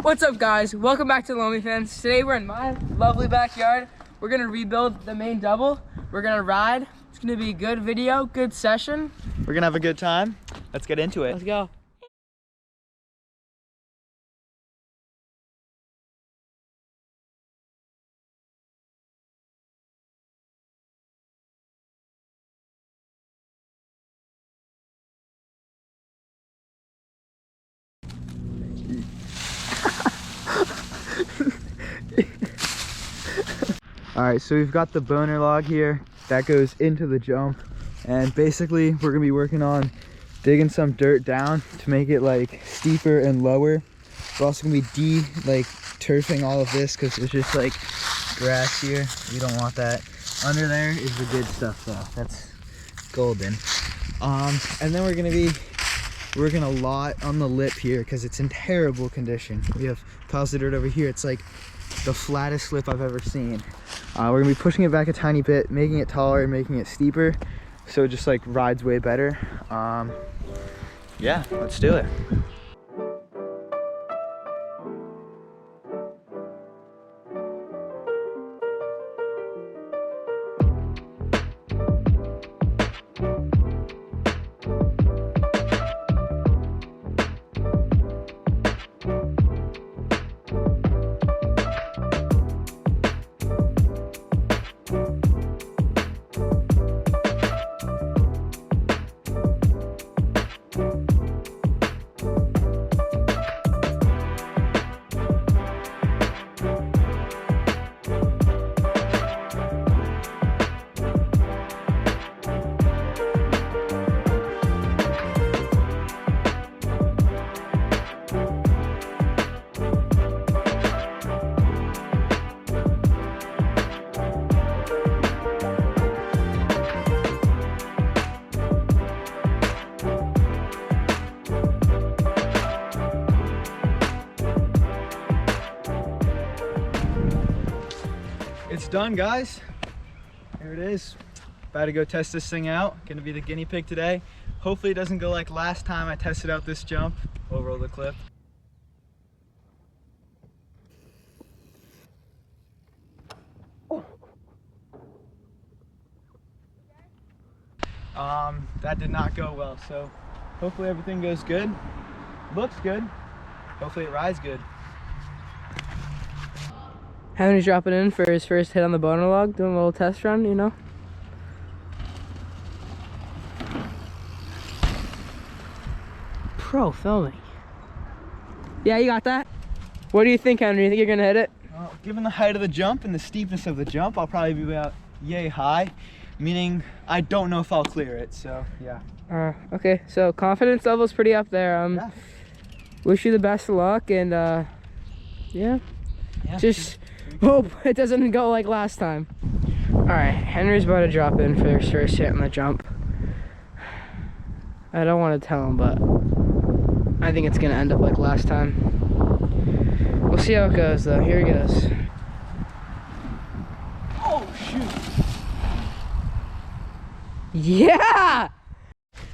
What's up, guys? Welcome back to Lonely Fans. Today we're in my lovely backyard. We're gonna rebuild the main double. We're gonna ride. It's gonna be a good video, good session. We're gonna have a good time. Let's get into it. Let's go. All right, so we've got the boner log here that goes into the jump, and basically we're gonna be working on digging some dirt down to make it like steeper and lower. We're also gonna be turfing all of this because it's just like grass here. We don't want that. Under there is the good stuff though. That's golden. And then we're gonna be working a lot on the lip here because it's in terrible condition. We have piles of dirt over here. It's like the flattest lip I've ever seen. We're gonna be pushing it back a tiny bit, making it taller, making it steeper, so it just like rides way better. Yeah, let's do it. It's done, guys. Here it is. About to go test this thing out. Gonna be the guinea pig today. Hopefully it doesn't go like last time I tested out this jump. We'll roll the clip. That did not go well, so hopefully everything goes good. Looks good. Hopefully it rides good. Henry's dropping in for his first hit on the boner log, doing a little test run, you know. Pro filming. Yeah, you got that? What do you think, Henry? You think you're gonna hit it? Well, given the height of the jump and the steepness of the jump, I'll probably be about yay high, meaning I don't know if I'll clear it, so yeah. Okay, so confidence level's pretty up there. Yeah. Wish you the best of luck, and yeah. Just hope it doesn't go like last time. All right, Henry's about to drop in for his first hit on the jump. I don't want to tell him, but I think it's gonna end up like last time. We'll see how it goes though. Here he goes. Oh shoot. Yeah!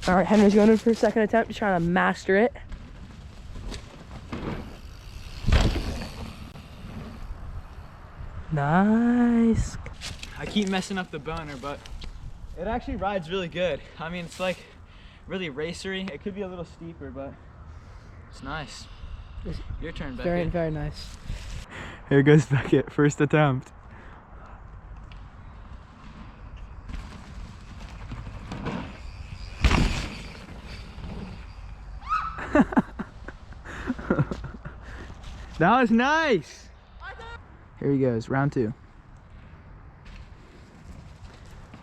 All right, Henry's going in for a second attempt, just trying to master it. Nice. I keep messing up the boner, but it actually rides really good. I mean, it's like really racery. It could be a little steeper, but it's nice. Your turn, Beckett. Very, very nice. Here goes Beckett, first attempt. That was nice. Here he goes, round two.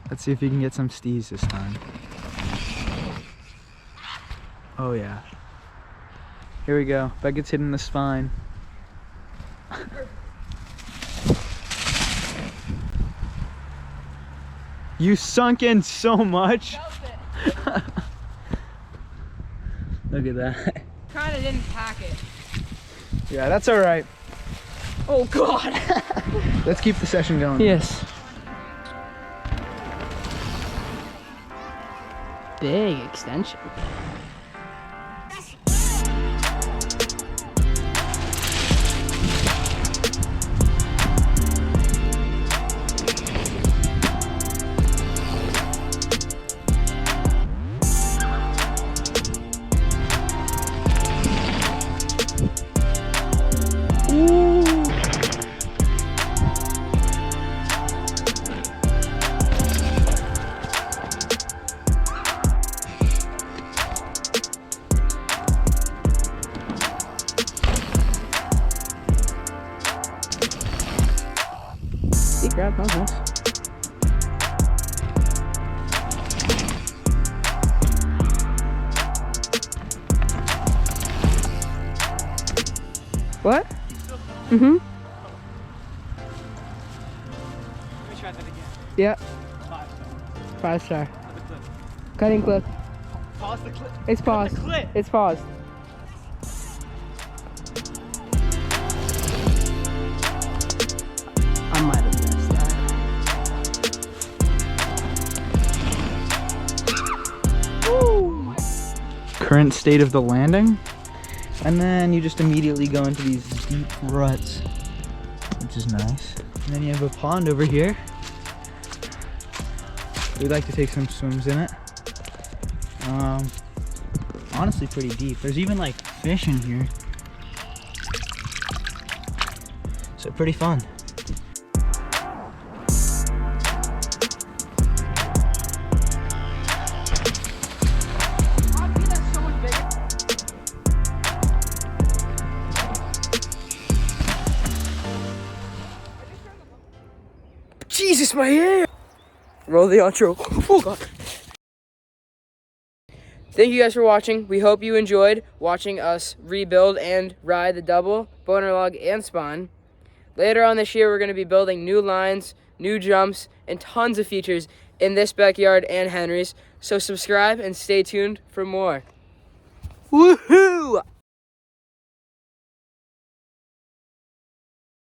Let's see if he can get some stees this time. Oh yeah. Here we go. Beckett's hitting the spine. You sunk in so much. Look at that. Kinda didn't pack it. Yeah, that's all right. Oh God. Let's keep the session going. Yes. Big extension. grab. That was nice. What? Mm-hmm. Let me try that again. Yeah. 5 star. 5-star. The clip. Cutting clip. Pause the clip. It's paused. The clip. It's paused. I might have missed that. Woo! Current state of the landing. And then you just immediately go into these deep ruts, which is nice. And then you have a pond over here. We'd like to take some swims in it. Honestly pretty deep. There's even like fish in here. So pretty fun. Jesus, my hair! Roll the outro. Oh god. Thank you guys for watching. We hope you enjoyed watching us rebuild and ride the double, boner log, and spawn. Later on this year, we're going to be building new lines, new jumps, and tons of features in this backyard and Henry's. So subscribe and stay tuned for more. Woohoo!